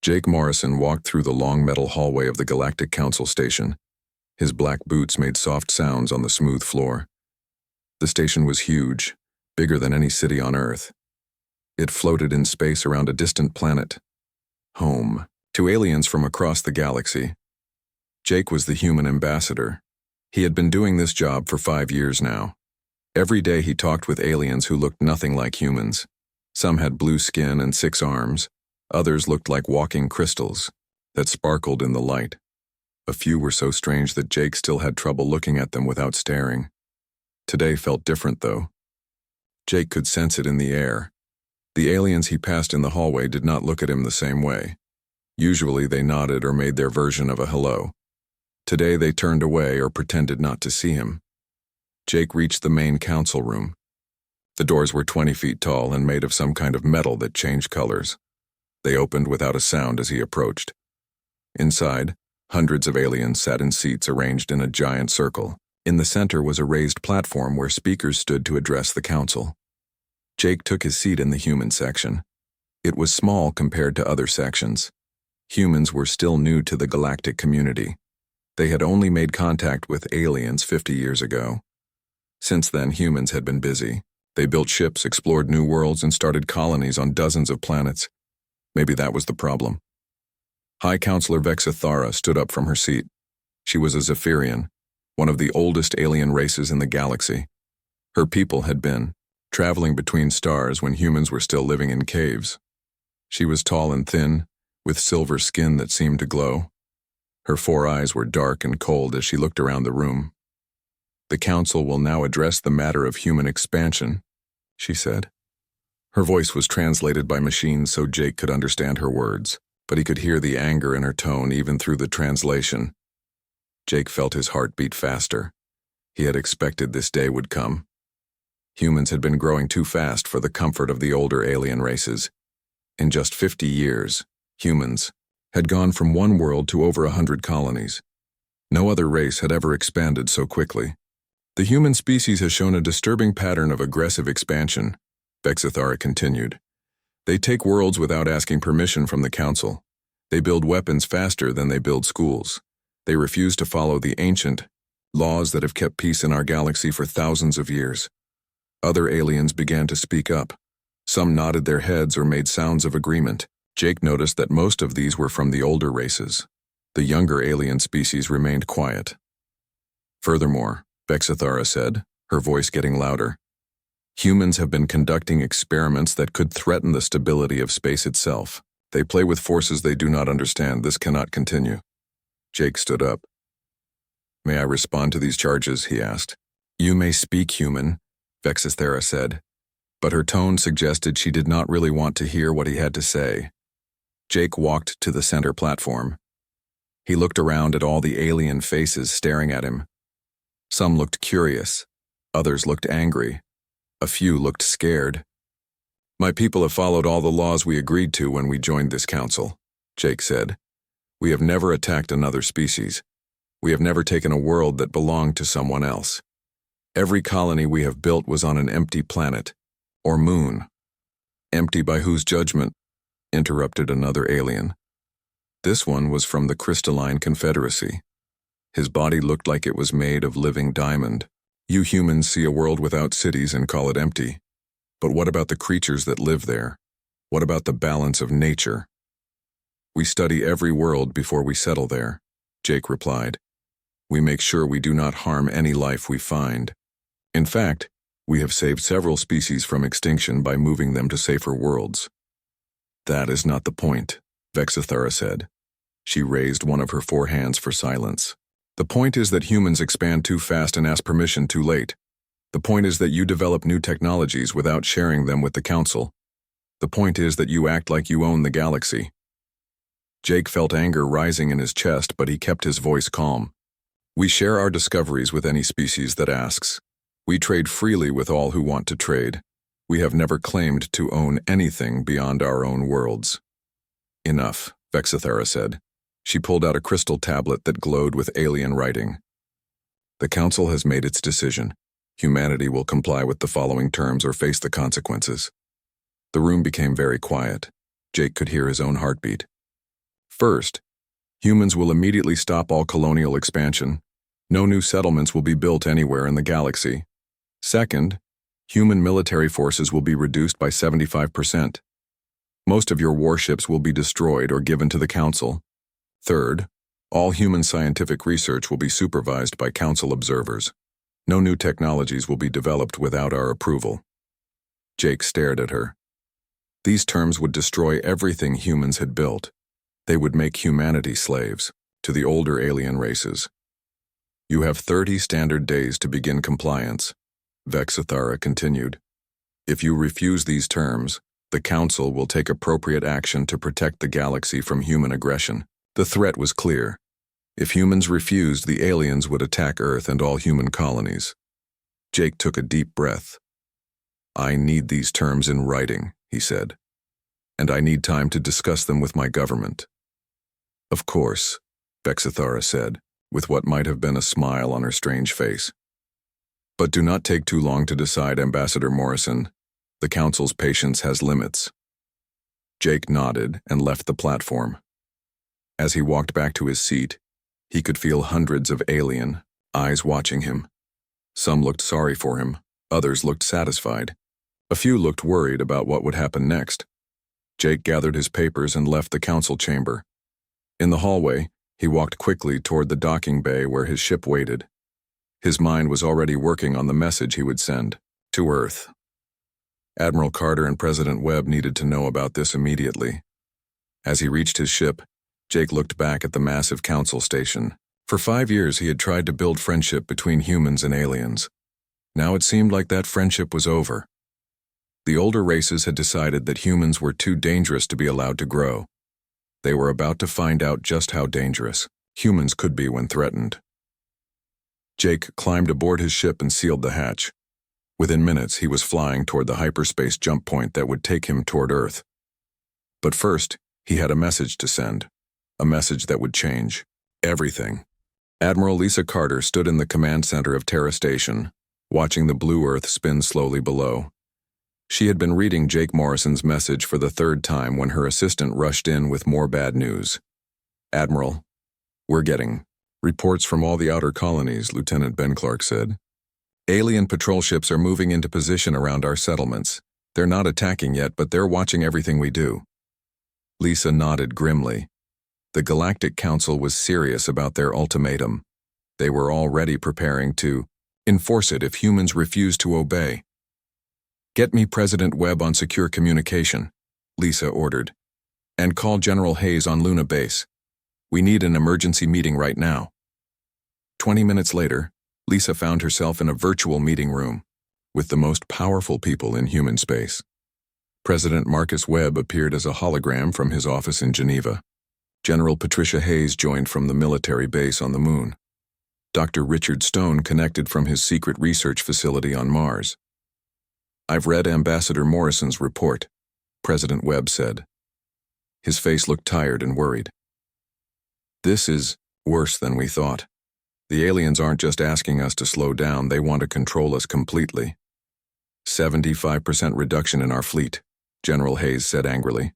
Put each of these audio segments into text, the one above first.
Jake Morrison walked through the long metal hallway of the Galactic Council station. His black boots made soft sounds on the smooth floor. The station was huge, bigger than any city on Earth. It floated in space around a distant planet. Home to aliens from across the galaxy. Jake was the human ambassador. He had been doing this job for 5 years now. Every day he talked with aliens who looked nothing like humans. Some had blue skin and 6 arms. Others looked like walking crystals that sparkled in the light. A few were so strange that Jake still had trouble looking at them without staring. Today felt different, though. Jake could sense it in the air. The aliens he passed in the hallway did not look at him the same way. Usually they nodded or made their version of a hello. Today they turned away or pretended not to see him. Jake reached the main council room. The doors were 20 feet tall and made of some kind of metal that changed colors. They opened without a sound as he approached. Inside, hundreds of aliens sat in seats arranged in a giant circle. In the center was a raised platform where speakers stood to address the council. Jake took his seat in the human section. It was small compared to other sections. Humans were still new to the galactic community. They had only made contact with aliens 50 years ago. Since then, humans had been busy. They built ships, explored new worlds, and started colonies on dozens of planets. Maybe that was the problem. High Counselor Vexithara stood up from her seat. She was a Zephyrian, one of the oldest alien races in the galaxy. Her people had been traveling between stars when humans were still living in caves. She was tall and thin, with silver skin that seemed to glow. Her 4 eyes were dark and cold as she looked around the room. "The Council will now address the matter of human expansion," she said. Her voice was translated by machines so Jake could understand her words, but he could hear the anger in her tone even through the translation. Jake felt his heart beat faster. He had expected this day would come. Humans had been growing too fast for the comfort of the older alien races. In just 50 years, humans had gone from one world to over 100 colonies. No other race had ever expanded so quickly. "The human species has shown a disturbing pattern of aggressive expansion," Vexithara continued. "They take worlds without asking permission from the Council. They build weapons faster than they build schools. They refuse to follow the ancient laws that have kept peace in our galaxy for thousands of years." Other aliens began to speak up. Some nodded their heads or made sounds of agreement. Jake noticed that most of these were from the older races. The younger alien species remained quiet. "Furthermore," Vexithara said, her voice getting louder, "humans have been conducting experiments that could threaten the stability of space itself. They play with forces they do not understand. This cannot continue." Jake stood up. "May I respond to these charges?" he asked. "You may speak, human," Vexithara said, but her tone suggested she did not really want to hear what he had to say. Jake walked to the center platform. He looked around at all the alien faces staring at him. Some looked curious, others looked angry, a few looked scared. "My people have followed all the laws we agreed to when we joined this council," Jake said. "We have never attacked another species. We have never taken a world that belonged to someone else. Every colony we have built was on an empty planet, or moon." "Empty by whose judgment?" interrupted another alien. This one was from the Crystalline Confederacy. His body looked like it was made of living diamond. "You humans see a world without cities and call it empty. But what about the creatures that live there? What about the balance of nature?" "We study every world before we settle there," Jake replied. "We make sure we do not harm any life we find. In fact, we have saved several species from extinction by moving them to safer worlds." "That is not the point," Vexithara said. She raised one of her 4 hands for silence. "The point is that humans expand too fast and ask permission too late. The point is that you develop new technologies without sharing them with the Council. The point is that you act like you own the galaxy." Jake felt anger rising in his chest, but he kept his voice calm. "We share our discoveries with any species that asks. We trade freely with all who want to trade. We have never claimed to own anything beyond our own worlds." "Enough," Vexithara said. She pulled out a crystal tablet that glowed with alien writing. "The Council has made its decision. Humanity will comply with the following terms or face the consequences." The room became very quiet. Jake could hear his own heartbeat. First, humans will immediately stop all colonial expansion. No new settlements will be built anywhere in the galaxy. Second, human military forces will be reduced by 75%. Most of your warships will be destroyed or given to the Council. Third, all human scientific research will be supervised by Council observers. No new technologies will be developed without our approval. Jake stared at her. These terms would destroy everything humans had built. They would make humanity slaves to the older alien races. You have 30 standard days to begin compliance, Vexithara continued. If you refuse these terms, the Council will take appropriate action to protect the galaxy from human aggression. The threat was clear. If humans refused, the aliens would attack Earth and all human colonies. Jake took a deep breath. I need these terms in writing, he said, and I need time to discuss them with my government. Of course, Vexithara said, with what might have been a smile on her strange face. But do not take too long to decide, Ambassador Morrison. The Council's patience has limits. Jake nodded and left the platform. As he walked back to his seat, he could feel hundreds of alien eyes watching him. Some looked sorry for him, others looked satisfied. A few looked worried about what would happen next. Jake gathered his papers and left the Council chamber. In the hallway, he walked quickly toward the docking bay where his ship waited. His mind was already working on the message he would send to Earth. Admiral Carter and President Webb needed to know about this immediately. As he reached his ship, Jake looked back at the massive Council station. For 5 years he had tried to build friendship between humans and aliens. Now it seemed like that friendship was over. The older races had decided that humans were too dangerous to be allowed to grow. They were about to find out just how dangerous humans could be when threatened. Jake climbed aboard his ship and sealed the hatch. Within minutes, he was flying toward the hyperspace jump point that would take him toward Earth. But first, he had a message to send. A message that would change everything. Admiral Lisa Carter stood in the command center of Terra Station, watching the blue Earth spin slowly below. She had been reading Jake Morrison's message for the 3rd time when her assistant rushed in with more bad news. Admiral, we're getting reports from all the outer colonies, Lieutenant Ben Clark said. Alien patrol ships are moving into position around our settlements. They're not attacking yet, but they're watching everything we do. Lisa nodded grimly. The Galactic Council was serious about their ultimatum. They were already preparing to enforce it if humans refused to obey. Get me President Webb on secure communication, Lisa ordered, and call General Hayes on Luna Base. We need an emergency meeting right now. 20 minutes later, Lisa found herself in a virtual meeting room with the most powerful people in human space. President Marcus Webb appeared as a hologram from his office in Geneva. General Patricia Hayes joined from the military base on the Moon. Dr. Richard Stone connected from his secret research facility on Mars. I've read Ambassador Morrison's report, President Webb said. His face looked tired and worried. This is worse than we thought. The aliens aren't just asking us to slow down, they want to control us completely. 75% reduction in our fleet, General Hayes said angrily.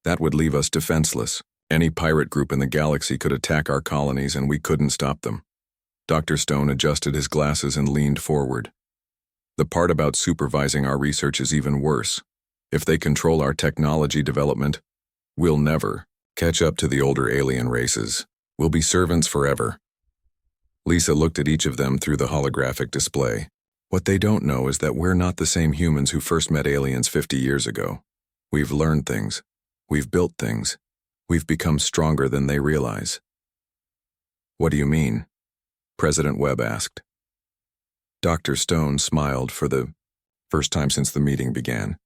That would leave us defenseless. Any pirate group in the galaxy could attack our colonies and we couldn't stop them. Dr. Stone adjusted his glasses and leaned forward. The part about supervising our research is even worse. If they control our technology development, we'll never catch up to the older alien races. We'll be servants forever. Lisa looked at each of them through the holographic display. What they don't know is that we're not the same humans who first met aliens 50 years ago. We've learned things. We've built things. We've become stronger than they realize. What do you mean? President Webb asked. Dr. Stone smiled for the first time since the meeting began.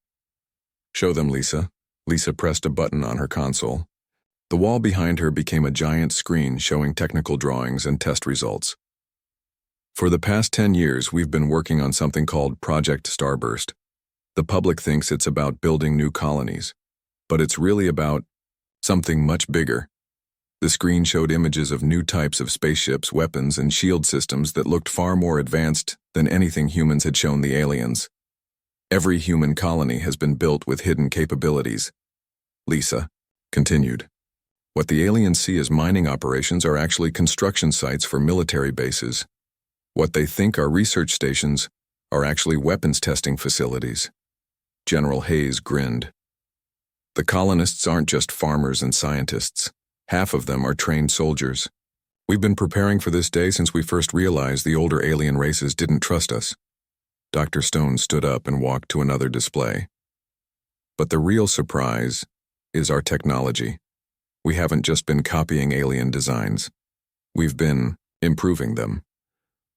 Show them, Lisa. Lisa pressed a button on her console. The wall behind her became a giant screen showing technical drawings and test results. For the past 10 years, we've been working on something called Project Starburst. The public thinks it's about building new colonies, but it's really about something much bigger. The screen showed images of new types of spaceships, weapons, and shield systems that looked far more advanced than anything humans had shown the aliens. Every human colony has been built with hidden capabilities. Lisa continued. What the aliens see as mining operations are actually construction sites for military bases. What they think are research stations are actually weapons testing facilities. General Hayes grinned. The colonists aren't just farmers and scientists. Half of them are trained soldiers. We've been preparing for this day since we first realized the older alien races didn't trust us. Dr. Stone stood up and walked to another display. But the real surprise is our technology. We haven't just been copying alien designs. We've been improving them.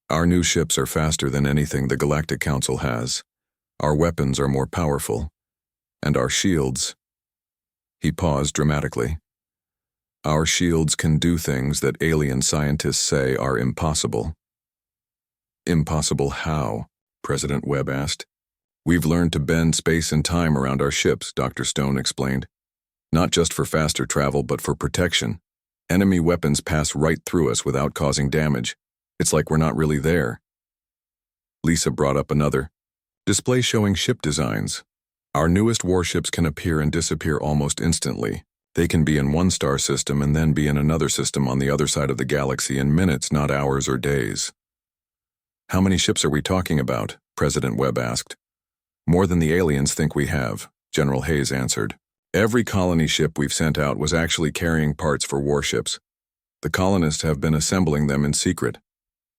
Our new ships are faster than anything the Galactic Council has. Our weapons are more powerful. And our shields... He paused dramatically. Our shields can do things that alien scientists say are impossible. Impossible how? President Webb asked. We've learned to bend space and time around our ships, Dr. Stone explained. Not just for faster travel, but for protection. Enemy weapons pass right through us without causing damage. It's like we're not really there. Lisa brought up another display showing ship designs. Our newest warships can appear and disappear almost instantly. They can be in one star system and then be in another system on the other side of the galaxy in minutes, not hours or days. How many ships are we talking about? President Webb asked. More than the aliens think we have, General Hayes answered. Every colony ship we've sent out was actually carrying parts for warships. The colonists have been assembling them in secret.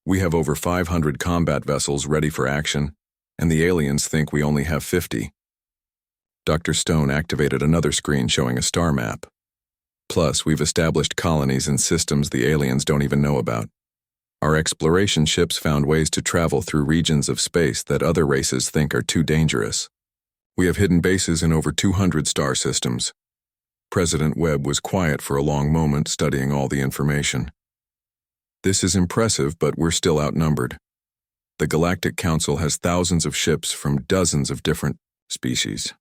We have over 500 combat vessels ready for action, and the aliens think we only have 50. Dr. Stone activated another screen showing a star map. Plus, we've established colonies and systems the aliens don't even know about. Our exploration ships found ways to travel through regions of space that other races think are too dangerous. We have hidden bases in over 200 star systems. President Webb was quiet for a long moment, studying all the information. This is impressive, but we're still outnumbered. The Galactic Council has thousands of ships from dozens of different species.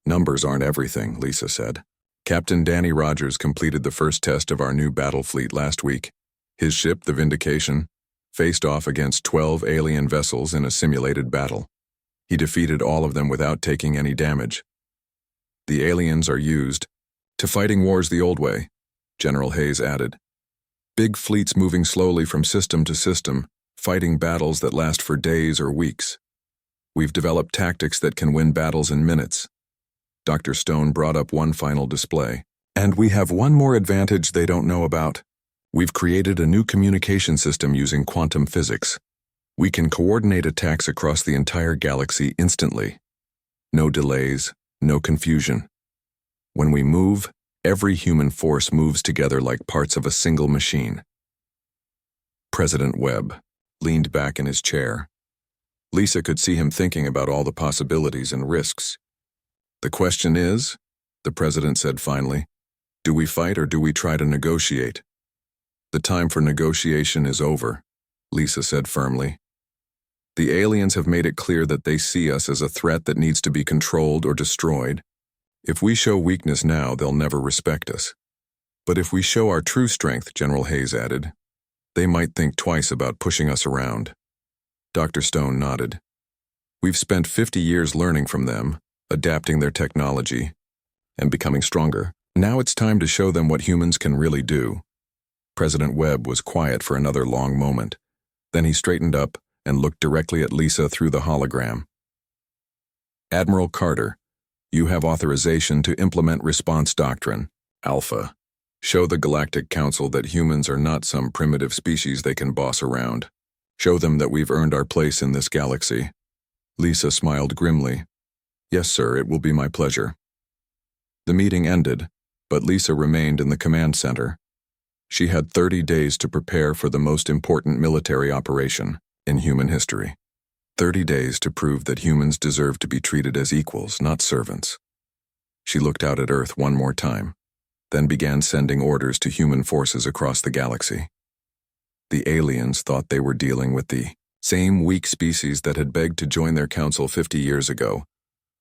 Numbers aren't everything, Lisa said. Captain Danny Rogers completed the first test of our new battle fleet last week. His ship, the Vindication, faced off against 12 alien vessels in a simulated battle. He defeated all of them without taking any damage. The aliens are used to fighting wars the old way, General Hayes added. Big fleets moving slowly from system to system, fighting battles that last for days or weeks. We've developed tactics that can win battles in minutes. Dr. Stone brought up one final display. And we have one more advantage they don't know about. We've created a new communication system using quantum physics. We can coordinate attacks across the entire galaxy instantly. No delays, no confusion. When we move, every human force moves together like parts of a single machine. President Webb leaned back in his chair. Lisa could see him thinking about all the possibilities and risks. The question is, the president said finally, do we fight or do we try to negotiate? The time for negotiation is over, Lisa said firmly. The aliens have made it clear that they see us as a threat that needs to be controlled or destroyed. If we show weakness now, they'll never respect us. But if we show our true strength, General Hayes added, they might think twice about pushing us around. Dr. Stone nodded. We've spent 50 years learning from them, adapting their technology, and becoming stronger. Now it's time to show them what humans can really do. President Webb was quiet for another long moment. Then he straightened up and looked directly at Lisa through the hologram. Admiral Carter, you have authorization to implement response doctrine, Alpha. Show the Galactic Council that humans are not some primitive species they can boss around. Show them that we've earned our place in this galaxy. Lisa smiled grimly. Yes, sir, it will be my pleasure. The meeting ended, but Lisa remained in the command center. She had 30 days to prepare for the most important military operation in human history. 30 days to prove that humans deserve to be treated as equals, not servants. She looked out at Earth one more time, then began sending orders to human forces across the galaxy. The aliens thought they were dealing with the same weak species that had begged to join their council 50 years ago.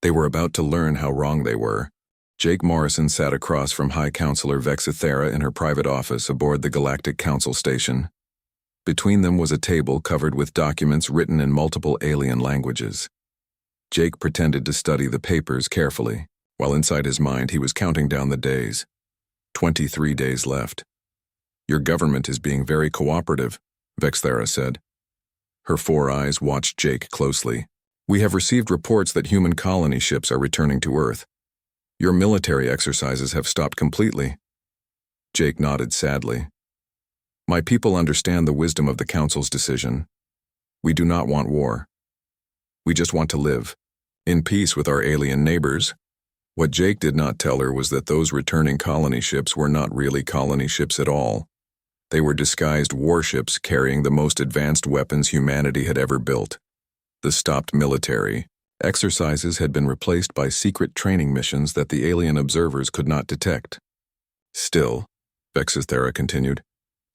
They were about to learn how wrong they were. Jake Morrison sat across from High Counselor Vexithera in her private office aboard the Galactic Council station. Between them was a table covered with documents written in multiple alien languages. Jake pretended to study the papers carefully, while inside his mind he was counting down the days. 23 days left. Your government is being very cooperative, Vexthera said. Her 4 eyes watched Jake closely. We have received reports that human colony ships are returning to Earth. Your military exercises have stopped completely. Jake nodded sadly. My people understand the wisdom of the Council's decision. We do not want war. We just want to live, in peace with our alien neighbors. What Jake did not tell her was that those returning colony ships were not really colony ships at all. They were disguised warships carrying the most advanced weapons humanity had ever built. The stopped military exercises had been replaced by secret training missions that the alien observers could not detect. Still, Vexthera continued,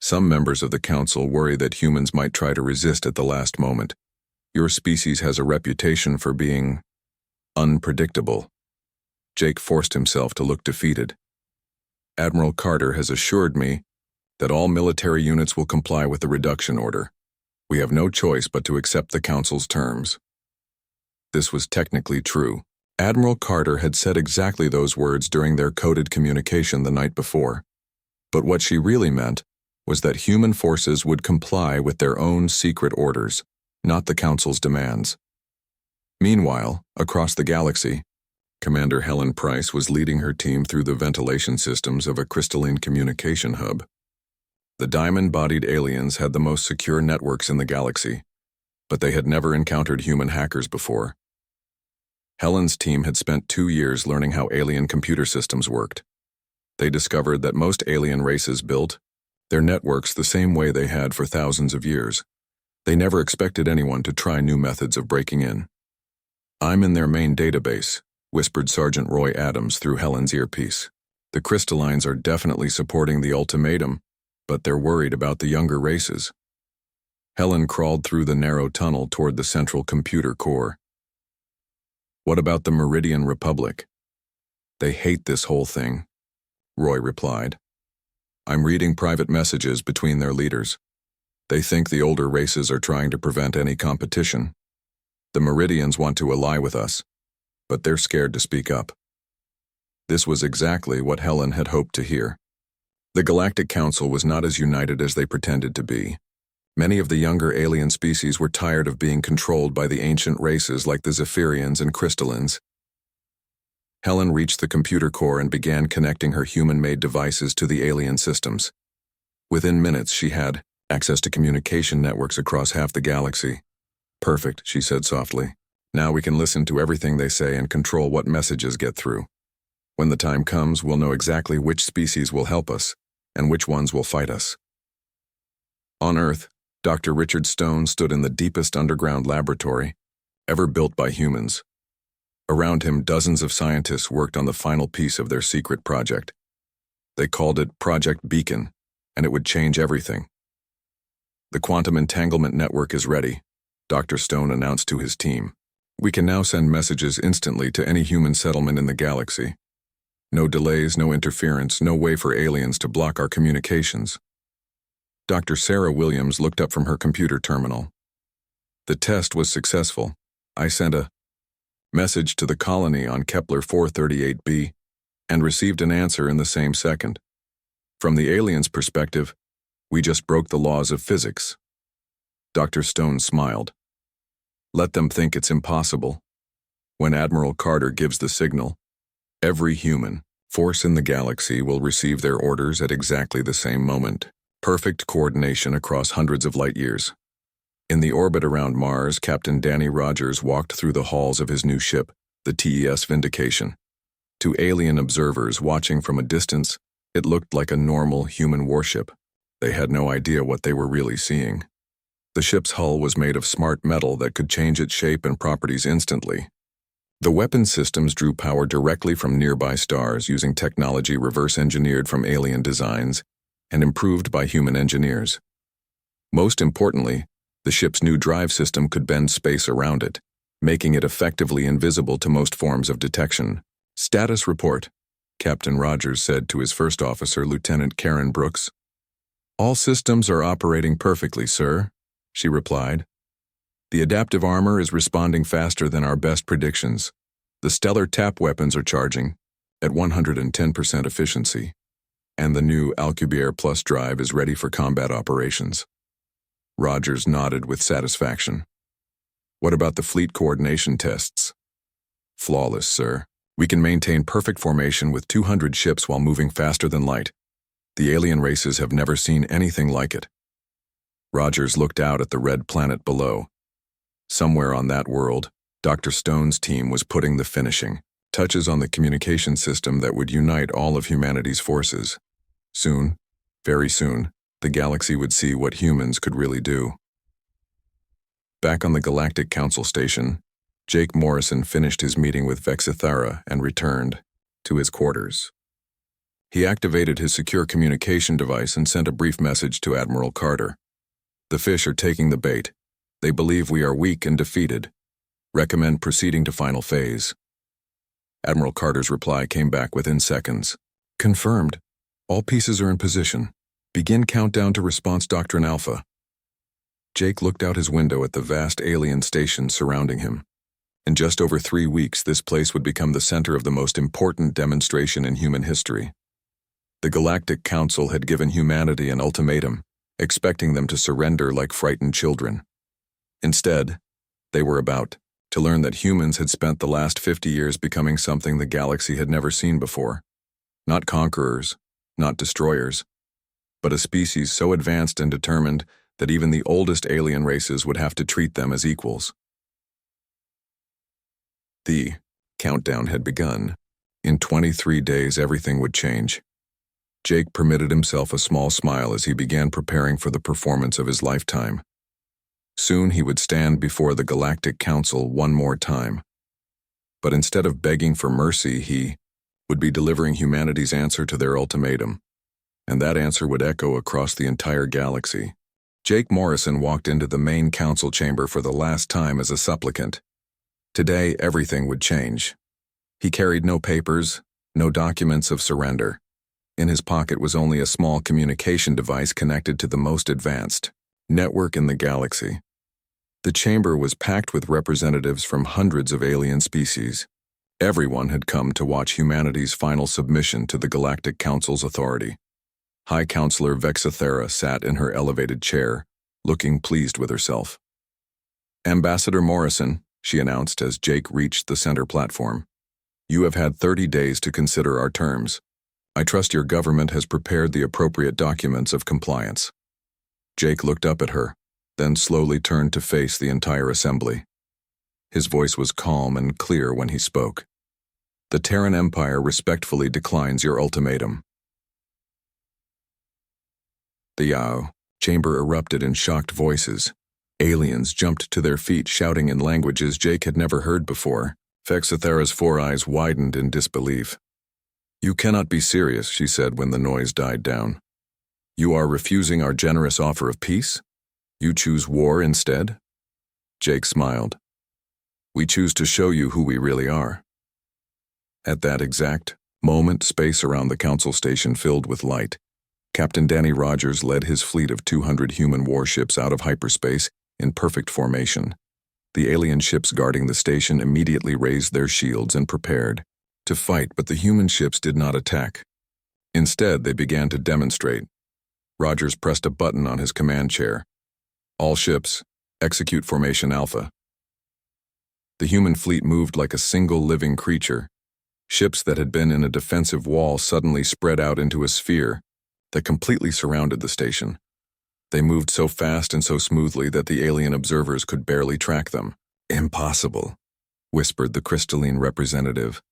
some members of the Council worry that humans might try to resist at the last moment. Your species has a reputation for being unpredictable. Jake forced himself to look defeated. Admiral Carter has assured me that all military units will comply with the reduction order. We have no choice but to accept the Council's terms. This was technically true. Admiral Carter had said exactly those words during their coded communication the night before. But what she really meant was that human forces would comply with their own secret orders, not the Council's demands. Meanwhile, across the galaxy, Commander Helen Price was leading her team through the ventilation systems of a crystalline communication hub. The diamond-bodied aliens had the most secure networks in the galaxy, but they had never encountered human hackers before. Helen's team had spent 2 years learning how alien computer systems worked. They discovered that most alien races built their networks the same way they had for thousands of years. They never expected anyone to try new methods of breaking in. I'm in their main database, whispered Sergeant Roy Adams through Helen's earpiece. The crystallines are definitely supporting the ultimatum, but they're worried about the younger races. Helen crawled through the narrow tunnel toward the central computer core. What about the Meridian Republic? They hate this whole thing, Roy replied. I'm reading private messages between their leaders. They think the older races are trying to prevent any competition. The Meridians want to ally with us, but they're scared to speak up. This was exactly what Helen had hoped to hear. The Galactic Council was not as united as they pretended to be. Many of the younger alien species were tired of being controlled by the ancient races like the Zephyrians and Crystallines. Helen reached the computer core and began connecting her human-made devices to the alien systems. Within minutes, she had access to communication networks across half the galaxy. Perfect, she said softly. Now we can listen to everything they say and control what messages get through. When the time comes, we'll know exactly which species will help us and which ones will fight us. On Earth, Dr. Richard Stone stood in the deepest underground laboratory ever built by humans. Around him, dozens of scientists worked on the final piece of their secret project. They called it Project Beacon, and it would change everything. The quantum entanglement network is ready, Dr. Stone announced to his team. We can now send messages instantly to any human settlement in the galaxy. No delays, no interference, no way for aliens to block our communications. Dr. Sarah Williams looked up from her computer terminal. The test was successful. I sent a message to the colony on Kepler 438b and received an answer in the same second. From the aliens' perspective, we just broke the laws of physics. Dr. Stone smiled. Let them think it's impossible. When Admiral Carter gives the signal, every human force in the galaxy will receive their orders at exactly the same moment. Perfect coordination across hundreds of light years. In the orbit around Mars, Captain Danny Rogers walked through the halls of his new ship, the TES Vindication. To alien observers watching from a distance, it looked like a normal human warship. They had no idea what they were really seeing. The ship's hull was made of smart metal that could change its shape and properties instantly. The weapon systems drew power directly from nearby stars using technology reverse-engineered from alien designs and improved by human engineers. Most importantly, the ship's new drive system could bend space around it, making it effectively invisible to most forms of detection. Status report, Captain Rogers said to his first officer, Lieutenant Karen Brooks. All systems are operating perfectly, sir, she replied. The adaptive armor is responding faster than our best predictions. The stellar tap weapons are charging at 110% efficiency. and the new Alcubierre Plus drive is ready for combat operations. Rogers nodded with satisfaction. What about the fleet coordination tests? Flawless, sir. We can maintain perfect formation with 200 ships while moving faster than light. The alien races have never seen anything like it. Rogers looked out at the red planet below. Somewhere on that world, Dr. Stone's team was putting the finishing touches on the communication system that would unite all of humanity's forces. Soon, very soon, the galaxy would see what humans could really do. Back on the Galactic Council station, Jake Morrison finished his meeting with Vexithara and returned to his quarters. He activated his secure communication device and sent a brief message to Admiral Carter. The fish are taking the bait. They believe we are weak and defeated. Recommend proceeding to final phase. Admiral Carter's reply came back within seconds. Confirmed. All pieces are in position. Begin countdown to response doctrine Alpha. Jake looked out his window at the vast alien station surrounding him. In just over 3 weeks, this place would become the center of the most important demonstration in human history. The Galactic Council had given humanity an ultimatum, expecting them to surrender like frightened children. Instead, they were about to learn that humans had spent the last 50 years becoming something the galaxy had never seen before. Not conquerors, not destroyers, but a species so advanced and determined that even the oldest alien races would have to treat them as equals. The countdown had begun. In 23 days, everything would change. Jake permitted himself a small smile as he began preparing for the performance of his lifetime. Soon he would stand before the Galactic Council one more time. But instead of begging for mercy, he would be delivering humanity's answer to their ultimatum. And that answer would echo across the entire galaxy. Jake Morrison walked into the main council chamber for the last time as a supplicant. Today, everything would change. He carried no papers, no documents of surrender. In his pocket was only a small communication device connected to the most advanced network in the galaxy. The chamber was packed with representatives from hundreds of alien species. Everyone had come to watch humanity's final submission to the Galactic Council's authority. High Counselor Vexithara sat in her elevated chair, looking pleased with herself. Ambassador Morrison, she announced as Jake reached the center platform. You have had 30 days to consider our terms. I trust your government has prepared the appropriate documents of compliance. Jake looked up at her, then slowly turned to face the entire assembly. His voice was calm and clear when he spoke. The Terran Empire respectfully declines your ultimatum. The Yao chamber erupted in shocked voices. Aliens jumped to their feet, shouting in languages Jake had never heard before. Vexithara's 4 eyes widened in disbelief. You cannot be serious, she said when the noise died down. You are refusing our generous offer of peace? You choose war instead? Jake smiled. We choose to show you who we really are. At that exact moment, space around the council station filled with light. Captain Danny Rogers led his fleet of 200 human warships out of hyperspace in perfect formation. The alien ships guarding the station immediately raised their shields and prepared to fight, but the human ships did not attack. Instead, they began to demonstrate. Rogers pressed a button on his command chair. All ships, execute Formation Alpha. The human fleet moved like a single living creature. Ships that had been in a defensive wall suddenly spread out into a sphere that completely surrounded the station. They moved so fast and so smoothly that the alien observers could barely track them. Impossible, whispered the crystalline representative.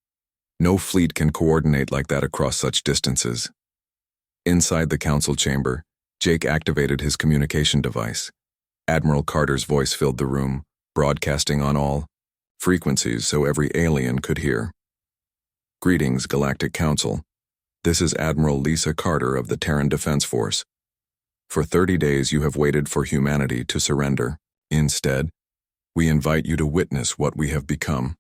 No fleet can coordinate like that across such distances. Inside the council chamber, Jake activated his communication device. Admiral Carter's voice filled the room, broadcasting on all frequencies so every alien could hear. Greetings, Galactic Council. This is Admiral Lisa Carter of the Terran Defense Force. For 30 days you have waited for humanity to surrender. Instead, we invite you to witness what we have become.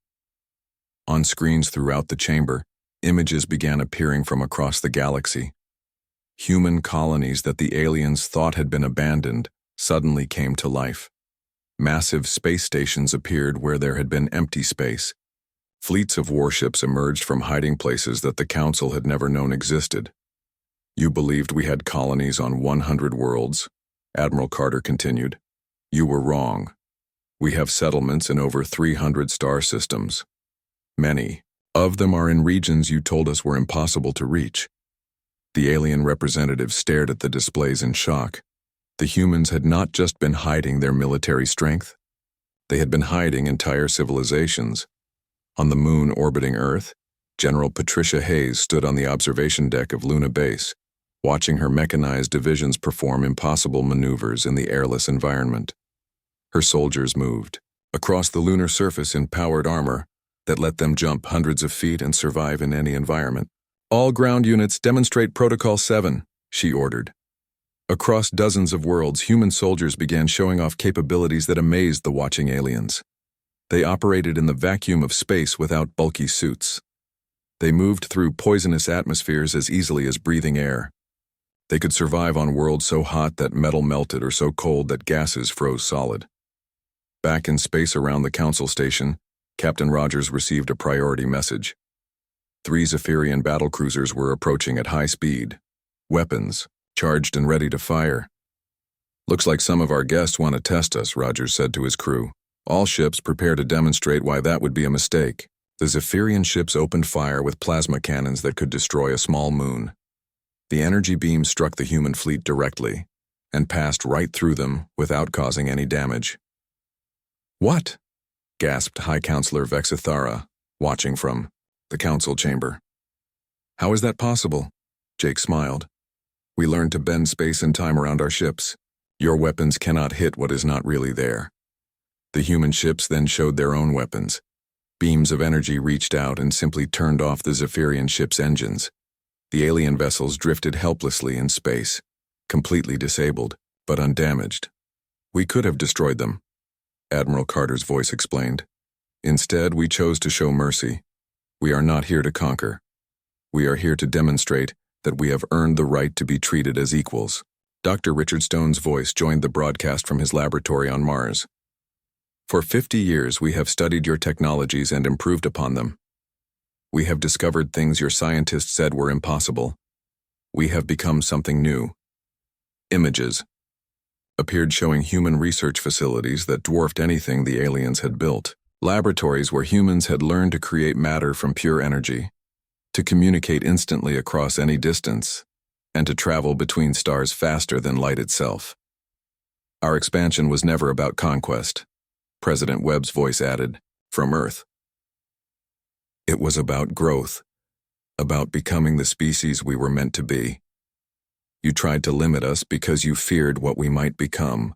On screens throughout the chamber, images began appearing from across the galaxy. Human colonies that the aliens thought had been abandoned suddenly came to life. Massive space stations appeared where there had been empty space. Fleets of warships emerged from hiding places that the Council had never known existed. You believed we had colonies on 100 worlds, Admiral Carter continued. You were wrong. We have settlements in over 300 star systems. Many of them are in regions you told us were impossible to reach. The alien representatives stared at the displays in shock. The humans had not just been hiding their military strength. They had been hiding entire civilizations. On the moon orbiting Earth, General Patricia Hayes stood on the observation deck of Luna Base, watching her mechanized divisions perform impossible maneuvers in the airless environment. Her soldiers moved across the lunar surface in powered armor that let them jump hundreds of feet and survive in any environment. All ground units demonstrate Protocol 7, she ordered. Across dozens of worlds, human soldiers began showing off capabilities that amazed the watching aliens. They operated in the vacuum of space without bulky suits. They moved through poisonous atmospheres as easily as breathing air. They could survive on worlds so hot that metal melted or so cold that gases froze solid. Back in space around the Council Station, Captain Rogers received a priority message. 3 Zephyrian battlecruisers were approaching at high speed. Weapons, charged and ready to fire. Looks like some of our guests want to test us, Rogers said to his crew. All ships prepare to demonstrate why that would be a mistake. The Zephyrian ships opened fire with plasma cannons that could destroy a small moon. The energy beam struck the human fleet directly and passed right through them without causing any damage. What? Gasped High Counselor Vexithara, watching from the council chamber. How is that possible? Jake smiled. We learned to bend space and time around our ships. Your weapons cannot hit what is not really there. The human ships then showed their own weapons. Beams of energy reached out and simply turned off the Zephyrian ship's engines. The alien vessels drifted helplessly in space, completely disabled, but undamaged. We could have destroyed them, Admiral Carter's voice explained. Instead, we chose to show mercy. We are not here to conquer. We are here to demonstrate that we have earned the right to be treated as equals. Dr. Richard Stone's voice joined the broadcast from his laboratory on Mars. For 50 years, we have studied your technologies and improved upon them. We have discovered things your scientists said were impossible. We have become something new. Images appeared showing human research facilities that dwarfed anything the aliens had built. Laboratories where humans had learned to create matter from pure energy, to communicate instantly across any distance, and to travel between stars faster than light itself. Our expansion was never about conquest, President Webb's voice added, from Earth. It was about growth, about becoming the species we were meant to be. You tried to limit us because you feared what we might become.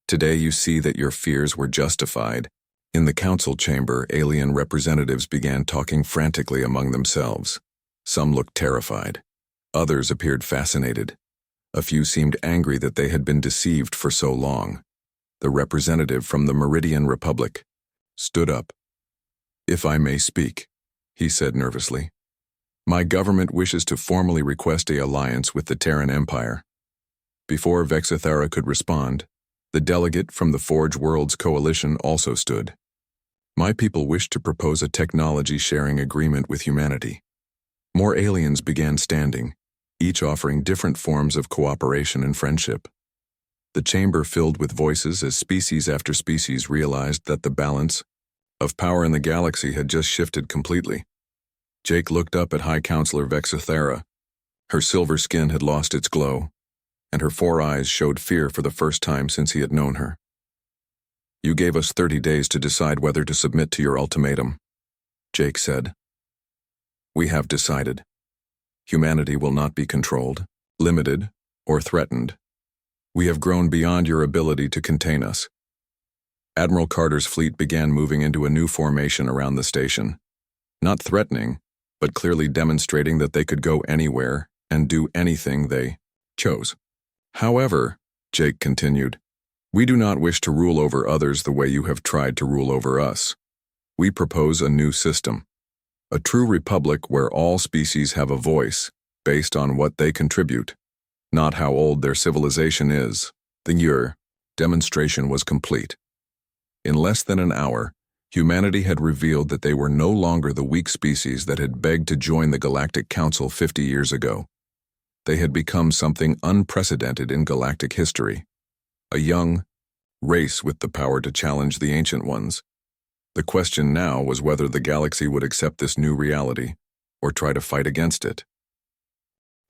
Today you see that your fears were justified. In the council chamber, alien representatives began talking frantically among themselves. Some looked terrified. Others appeared fascinated. A few seemed angry that they had been deceived for so long. The representative from the Meridian Republic stood up. If I may speak, he said nervously. My government wishes to formally request an alliance with the Terran Empire. Before Vexithara could respond, the delegate from the Forge Worlds Coalition also stood. My people wish to propose a technology-sharing agreement with humanity. More aliens began standing, each offering different forms of cooperation and friendship. The chamber filled with voices as species after species realized that the balance of power in the galaxy had just shifted completely. Jake looked up at High Counselor Vexithara. Her silver skin had lost its glow, and her 4 eyes showed fear for the first time since he had known her. You gave us 30 days to decide whether to submit to your ultimatum, Jake said. We have decided. Humanity will not be controlled, limited, or threatened. We have grown beyond your ability to contain us. Admiral Carter's fleet began moving into a new formation around the station. Not threatening, but clearly demonstrating that they could go anywhere and do anything they chose. However, Jake continued, we do not wish to rule over others the way you have tried to rule over us. We propose a new system. A true republic where all species have a voice, based on what they contribute, not how old their civilization is. The demonstration was complete. In less than an hour, humanity had revealed that they were no longer the weak species that had begged to join the Galactic Council 50 years ago. They had become something unprecedented in galactic history. A young race with the power to challenge the ancient ones. The question now was whether the galaxy would accept this new reality, or try to fight against it.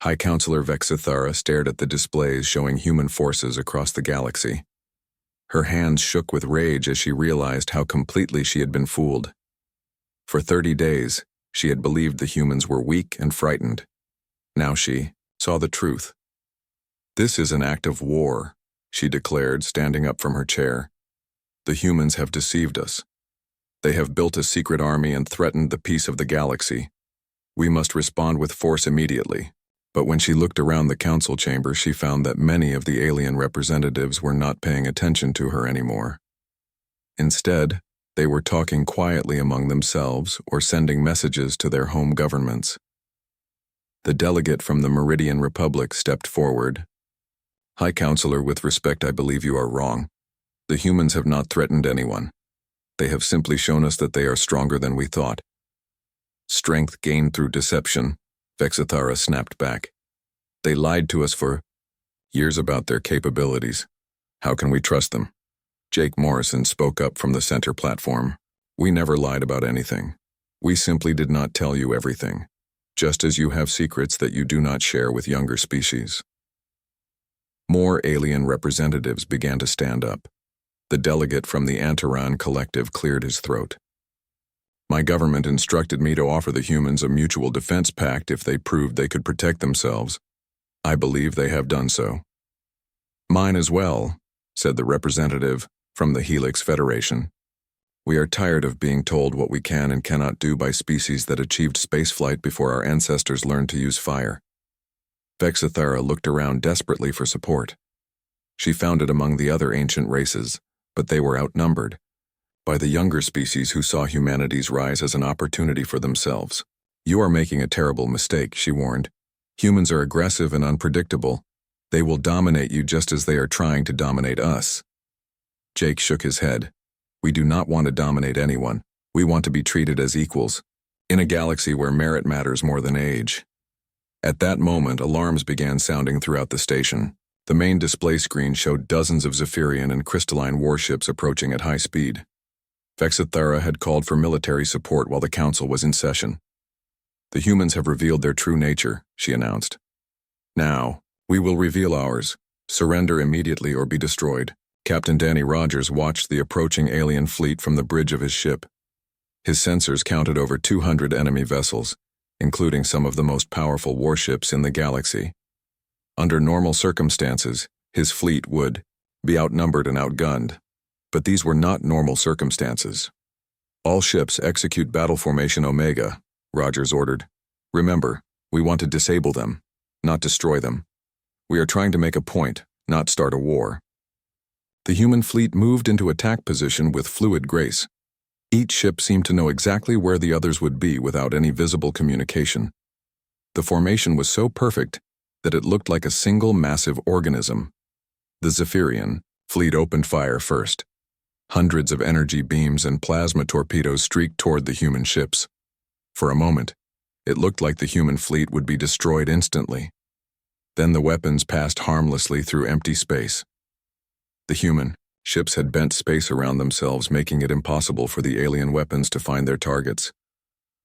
High Counselor Vexithara stared at the displays showing human forces across the galaxy. Her hands shook with rage as she realized how completely she had been fooled. For 30 days, she had believed the humans were weak and frightened. Now she saw the truth. "This is an act of war," she declared, standing up from her chair. "The humans have deceived us. They have built a secret army and threatened the peace of the galaxy. We must respond with force immediately." But when she looked around the council chamber, she found that many of the alien representatives were not paying attention to her anymore. Instead, they were talking quietly among themselves or sending messages to their home governments. The delegate from the Meridian Republic stepped forward. "High Counselor, with respect, I believe you are wrong. The humans have not threatened anyone. They have simply shown us that they are stronger than we thought." "Strength gained through deception," Vexithara snapped back. "They lied to us for years about their capabilities. How can we trust them?" Jake Morrison spoke up from the center platform. "We never lied about anything. We simply did not tell you everything, just as you have secrets that you do not share with younger species." More alien representatives began to stand up. The delegate from the Antaran collective cleared his throat. "My government instructed me to offer the humans a mutual defense pact if they proved they could protect themselves. I believe they have done so." "Mine as well," said the representative from the Helix Federation. "We are tired of being told what we can and cannot do by species that achieved spaceflight before our ancestors learned to use fire." Vexithara looked around desperately for support. She found it among the other ancient races, but they were outnumbered by the younger species who saw humanity's rise as an opportunity for themselves. "You are making a terrible mistake," she warned. "Humans are aggressive and unpredictable. They will dominate you just as they are trying to dominate us." Jake shook his head. "We do not want to dominate anyone. We want to be treated as equals, in a galaxy where merit matters more than age." At that moment, alarms began sounding throughout the station. The main display screen showed dozens of Zephyrian and crystalline warships approaching at high speed. Vexithara had called for military support while the council was in session. "The humans have revealed their true nature," she announced. "Now, we will reveal ours. Surrender immediately or be destroyed." Captain Danny Rogers watched the approaching alien fleet from the bridge of his ship. His sensors counted over 200 enemy vessels, including some of the most powerful warships in the galaxy. Under normal circumstances, his fleet would be outnumbered and outgunned. But these were not normal circumstances. "All ships execute battle formation Omega," Rogers ordered. "Remember, we want to disable them, not destroy them. We are trying to make a point, not start a war." The human fleet moved into attack position with fluid grace. Each ship seemed to know exactly where the others would be without any visible communication. The formation was so perfect that it looked like a single massive organism. The Zephyrian fleet opened fire first. Hundreds of energy beams and plasma torpedoes streaked toward the human ships. For a moment, it looked like the human fleet would be destroyed instantly. Then the weapons passed harmlessly through empty space. The human ships had bent space around themselves, making it impossible for the alien weapons to find their targets.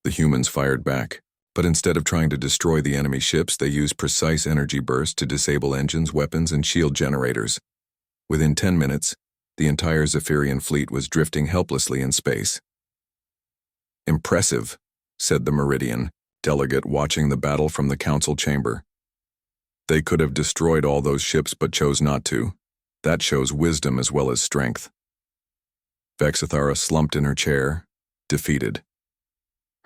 The humans fired back, but instead of trying to destroy the enemy ships, they used precise energy bursts to disable engines, weapons, and shield generators. Within 10 minutes, the entire Zephyrian fleet was drifting helplessly in space. "Impressive," said the Meridian delegate watching the battle from the council chamber. "They could have destroyed all those ships but chose not to. That shows wisdom as well as strength." Vexithara slumped in her chair, defeated.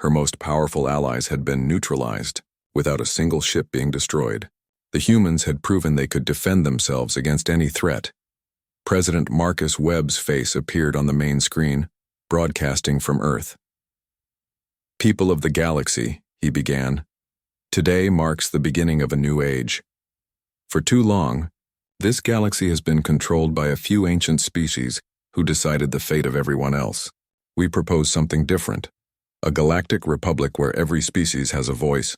Her most powerful allies had been neutralized, without a single ship being destroyed. The humans had proven they could defend themselves against any threat. President Marcus Webb's face appeared on the main screen, broadcasting from Earth. "People of the galaxy," he began, "today marks the beginning of a new age. For too long, this galaxy has been controlled by a few ancient species who decided the fate of everyone else. We propose something different, a galactic republic where every species has a voice.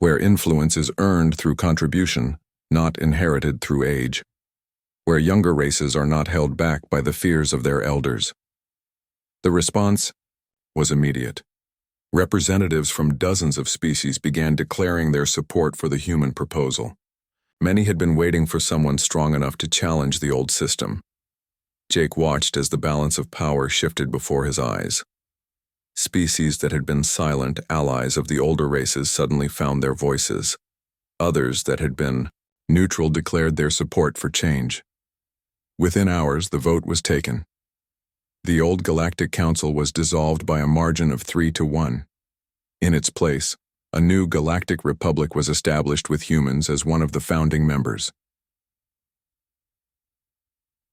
where influence is earned through contribution, not inherited through age, where younger races are not held back by the fears of their elders. The response was immediate. Representatives from dozens of species began declaring their support for the human proposal. Many had been waiting for someone strong enough to challenge the old system. Jake watched as the balance of power shifted before his eyes. Species that had been silent allies of the older races suddenly found their voices. Others that had been neutral declared their support for change. Within hours, the vote was taken. The old Galactic Council was dissolved by a margin of 3-1. In its place, a new Galactic Republic was established with humans as one of the founding members.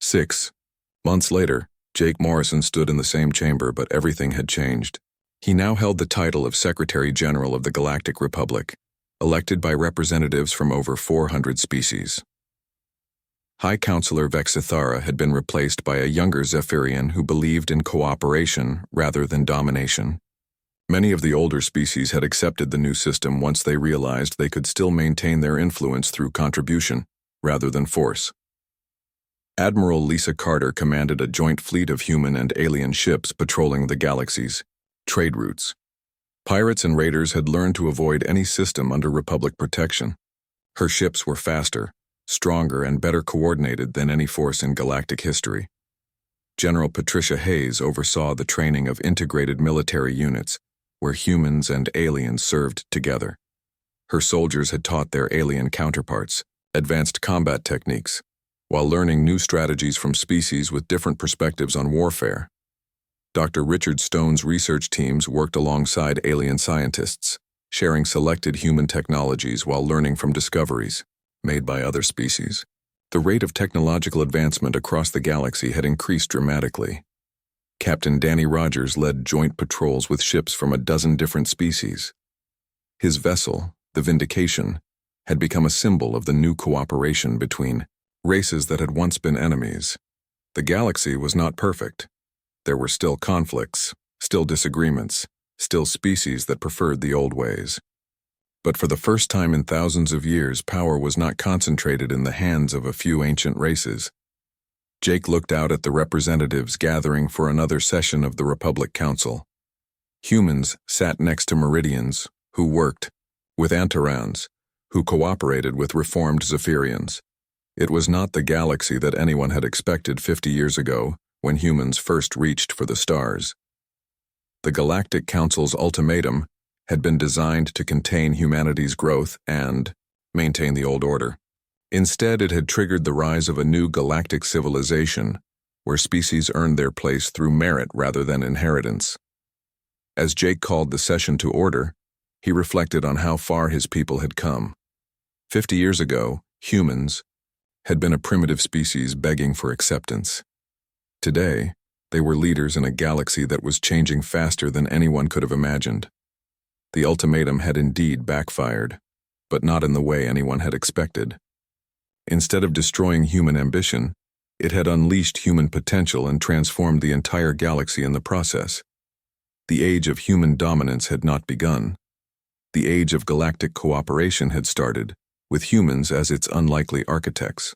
6 months later, Jake Morrison stood in the same chamber, but everything had changed. He now held the title of Secretary General of the Galactic Republic, elected by representatives from over 400 species. High Counselor Vexithara had been replaced by a younger Zephyrian who believed in cooperation rather than domination. Many of the older species had accepted the new system once they realized they could still maintain their influence through contribution rather than force. Admiral Lisa Carter commanded a joint fleet of human and alien ships patrolling the galaxy's trade routes. Pirates and raiders had learned to avoid any system under Republic protection. Her ships were faster, stronger, and better coordinated than any force in galactic history. General Patricia Hayes oversaw the training of integrated military units, where humans and aliens served together. Her soldiers had taught their alien counterparts advanced combat techniques, while learning new strategies from species with different perspectives on warfare. Dr. Richard Stone's research teams worked alongside alien scientists, sharing selected human technologies while learning from discoveries made by other species. The rate of technological advancement across the galaxy had increased dramatically. Captain Danny Rogers led joint patrols with ships from a dozen different species. His vessel, the Vindication, had become a symbol of the new cooperation between races that had once been enemies. The galaxy was not perfect. There were still conflicts, still disagreements, still species that preferred the old ways. But for the first time in thousands of years, power was not concentrated in the hands of a few ancient races. Jake looked out at the representatives gathering for another session of the Republic Council. Humans sat next to Meridians, who worked with Antarans, who cooperated with reformed Zephyrians. It was not the galaxy that anyone had expected 50 years ago, when humans first reached for the stars. The Galactic Council's ultimatum had been designed to contain humanity's growth and maintain the old order. Instead, it had triggered the rise of a new galactic civilization, where species earned their place through merit rather than inheritance. As Jake called the session to order, he reflected on how far his people had come. 50 years ago, humans had been a primitive species begging for acceptance. Today, they were leaders in a galaxy that was changing faster than anyone could have imagined. The ultimatum had indeed backfired, but not in the way anyone had expected. Instead of destroying human ambition, it had unleashed human potential and transformed the entire galaxy in the process. The age of human dominance had not begun. The age of galactic cooperation had started, with humans as its unlikely architects.